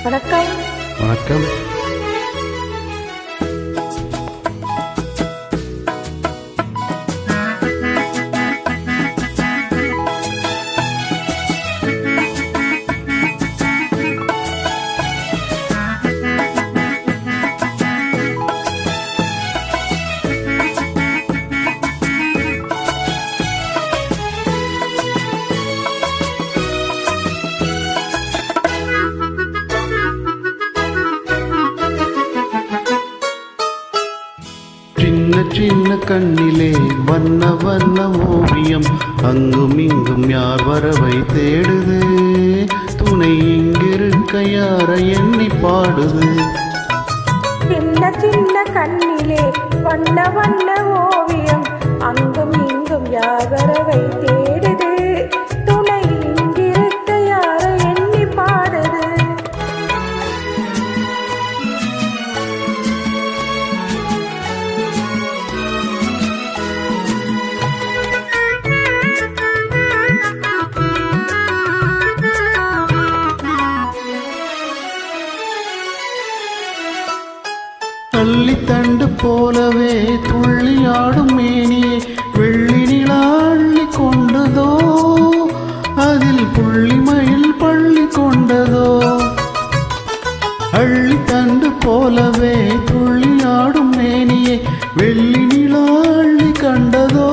வணக்கம். வணக்கம். சின்ன சின்ன கண்ணிலே வண்ண வண்ண ஓவியம், அங்கும் இங்கும் யார் வரவை தேடுது, துணை இங்கிருக்க யார எண்ணி பாடுது. சின்ன சின்ன கண்ணிலே வண்ண வண்ண ஓவியம், அங்கும் இங்கும் யார் வரவை தேடுது, துணை இங்கிருக்க யார எண்ணி பாடுது. தண்டு போலவே துள்ளியாடும் மேனியே வெள்ளி நிலா அள்ளி கொண்டதோ, அதில் புள்ளிமயில் பள்ளி கொண்டதோ. அள்ளி தண்டு போலவே துள்ளியாடும் மேனியே வெள்ளி நிலா அள்ளி கண்டதோ,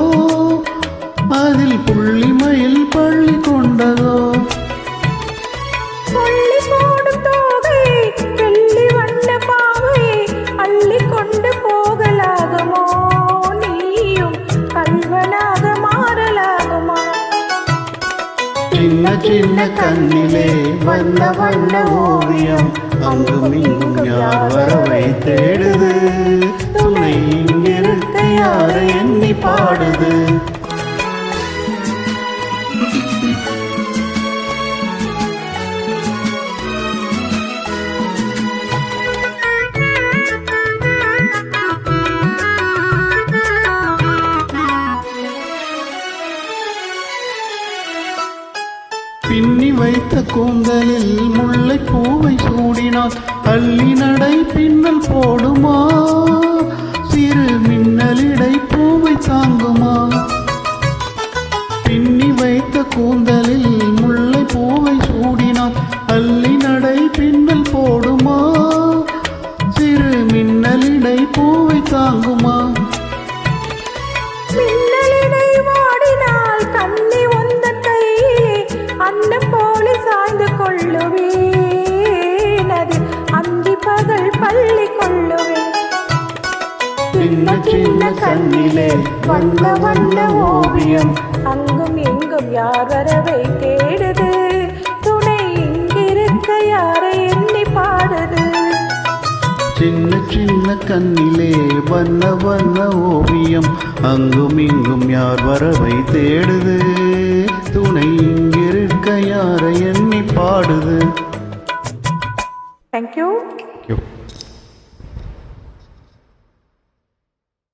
அதில் புள்ளிமயில் பள்ளி கொண்டதோ. சின்ன சின்ன கண்ணிலே வண்ண வண்ண ஓவியம், அங்கும் இங்கும் யார் வரவை தேடுது, துணை இங்கிருக்க யார எண்ணி பாடுது. பின்னி வைத்த கூந்தலில் முல்லை பூவை சூடினால் அள்ளி நடை பின்னல் போடுமா, சிறு மின்னலிடை பூவை தாங்குமா. பின்னி வைத்த கூந்தலில் முல்லை பூவை சூடினால் அள்ளி நடை பின்னல் போடுமா, சிறு மின்னலிடை பூவை தாங்குமா. அன்னம் போல சாய்ந்து கொள்ளுவேன், அது அந்தி பகல் பள்ளி கொள்ளுவேன். சின்ன சின்ன கண்ணிலே வண்ண வண்ண ஓவியம், அங்கும் எங்கும் யார் வரவை தேடுது, துணை இங்கிருக்க யாரை எண்ணி பாடுது. சின்ன சின்ன கண்ணிலே வண்ண வண்ண ஓவியம், அங்கும் இங்கும் யார் வரவை தேடுது, துணை